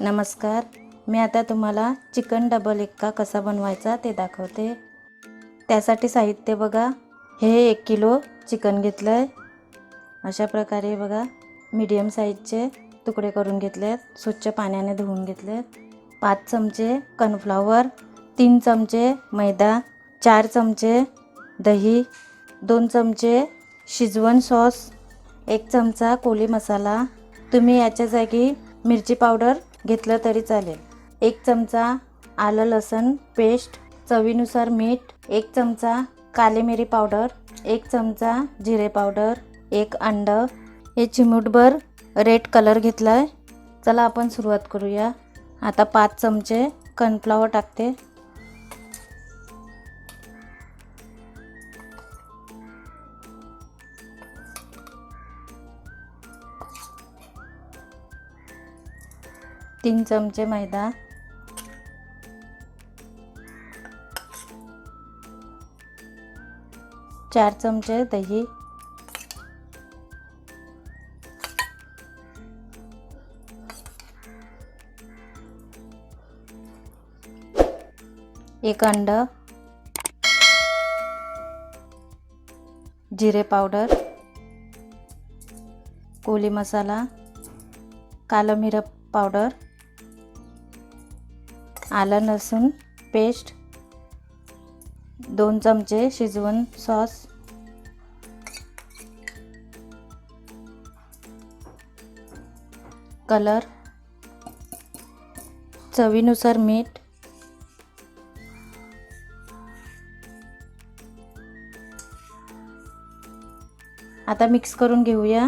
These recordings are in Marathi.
नमस्कार, मी आता तुम्हाला चिकन डबल एक्का कसा बनवायचा ते दाखवते। त्यासाठी साहित्य बघा, हे 1 किलो चिकन घेतलं आहे। अशा प्रकारे बघा मीडियम साईजचे तुकडे करून घेतलेत, स्वच्छ पाण्याने धुवून घेतलेत। 5 चमचे कॉर्नफ्लॉवर, 3 चमचे मैदा, 4 चमचे दही, 2 चमचे शिजवण सॉस, 1 चमचा कोली मसाला, तुम्ही याच्या जागी मिरची पावडर घेतलं तरी चालेल, 1 चमचा आलं लसण पेस्ट, चवीनुसार मीठ, 1 चमचा काली मिरी पावडर, 1 चमचा जिरे पावडर, 1 अंड, हे चिमूटभर रेड कलर घेतलाय। चला आपण सुरुवात करूया। आता 5 चमचे कॉर्नफ्लॉवर टाकते, तीन चमचे मैदा, 4 चमचे दही, 1 अंड, जिरे पावडर, कोली मसाला, कालं मिरं पावडर, आलं लसूण पेस्ट, 2 चमचे शिजवण सॉस, कलर, चवीनुसार मीठ, आता मिक्स करून घेऊया।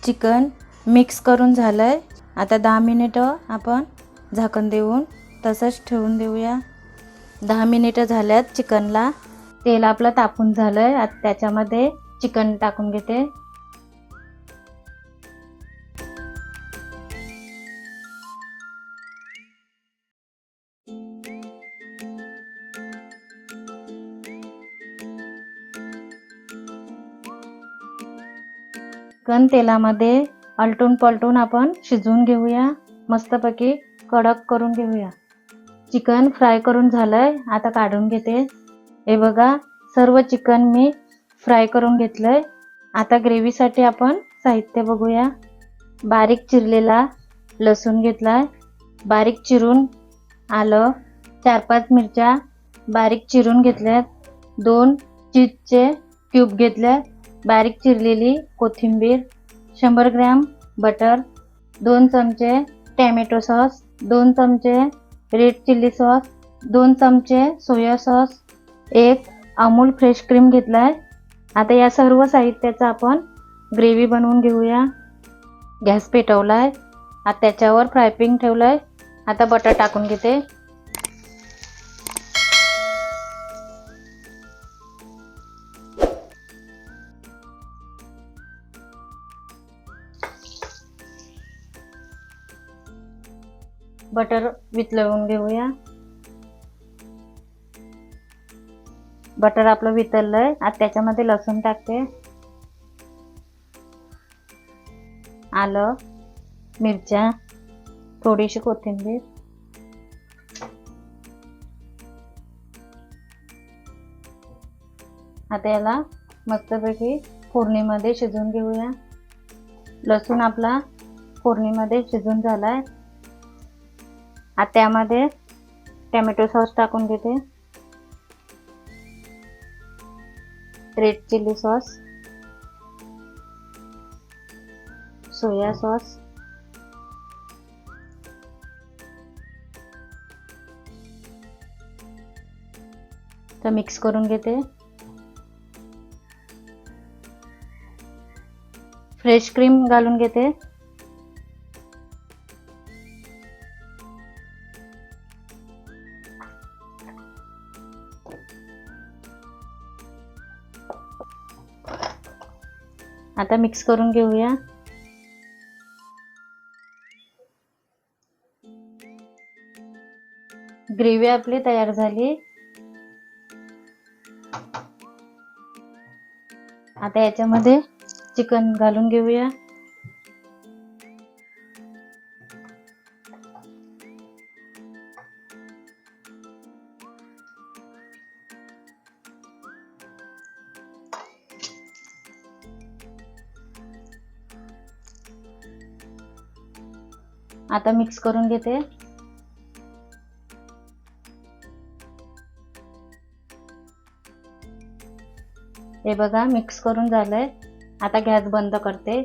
चिकन मिक्स करून झालंय। आता 10 मिनिटं आपण झाकण देऊन तसंच ठेवून देऊया। 10 मिनिटं झाल्यात चिकनला, तेल आपलं तापून झालंय। आता त्याच्यामध्ये चिकन टाकून घेते, चिकन तेलामध्ये आलटून पलटून आपण शिजवून घेऊया, मस्तपैकी कडक करून घेऊया। चिकन फ्राय करून झालंय, आता काढून घेते। हे बघा सर्व चिकन मी फ्राय करून घेतलंय। आता ग्रेव्हीसाठी आपण साहित्य बघूया। बारीक चिरलेला लसूण घेतलाय, बारीक चिरून आलं, 4-5 मिरच्या बारीक चिरून घेतल्यात, 2 चीजचे क्यूब घेतल्यात, बारीक चिरलेली कोथिंबीर, 100 ग्रॅम बटर, 2 चमचे टॅमॅटो सॉस, 2 चमचे रेड चिल्ली सॉस, 2 चमचे soya sauce, 1 Amul fresh cream घेतलाय। आता या सर्व साहित्याचा आपण ग्रेव्ही बनवून घेऊया। गॅस पेटवलाय, आता त्याच्यावर फ्राय पॅन ठेवलाय। आता बटर टाकून घेते, बटर वितळवून घेऊया। बटर आपलं वितळलंय, आता त्याच्यामध्ये लसूण टाकते, आलं, मिरच्या, थोडीशी कोथिंबीर, आता याला मस्तपैकी फोडणीमध्ये शिजवून घेऊया। लसूण आपला फोडणीमध्ये शिजून झालाय। आता त्यामध्ये टॅमॅटो सॉस टाकून घेते, red chilli sauce, soya sauce, तर मिक्स करून घेते। फ्रेश क्रीम घालून घेते, आता मिक्स करून घेऊया। ग्रेव्ही आपली तयार झाली। आता याच्यामध्ये चिकन घालून घेऊया. आता मिक्स करून घेते. हे बघा मिक्स करून झालंय. आता गॅस बंद करते.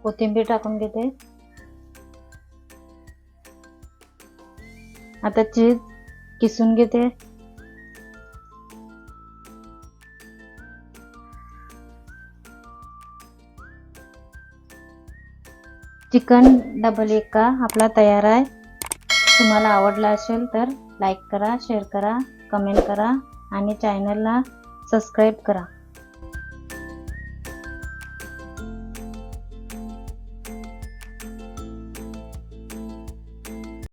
कोथिंबीर टाकून घेते. आता चीज किसून घेते. चिकन डबल एका आपला तयार आहे. तुम्हाला आवडला असेल तर लाईक करा, शेअर करा, कमेंट करा आणि चॅनलला सबस्क्राईब करा.